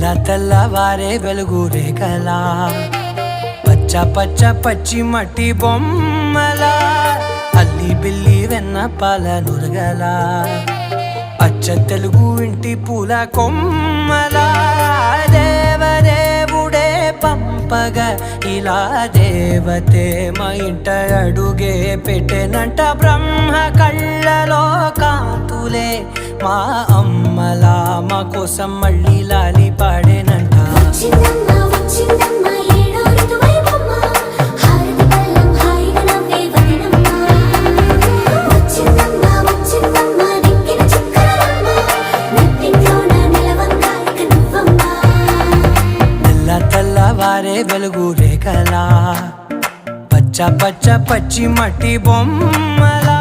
తెల్ల తెల్లవారే వెలుగు రేఖలా పచ్చ పచ్చ పచ్చి మట్టి బొమ్మలా అల్లి బిల్లి వెన్న పాల నురగలా అచ్చ తెలుగు ఇంటి పూల కొమ్మలా దేవదేవుడే పంపగా ఇలా దేవతే మా ఇంట అడుగే పెట్టెనంట బ్రహ్మ కళ్ళలో కాంతులే మా అమ్మలా మా కోసం మళ్ళీ లాలి పాడేనంట తెల్లవారే వెలుగు రేఖలా పచ్చ పచ్చ పచ్చి మట్టి బొమ్మలా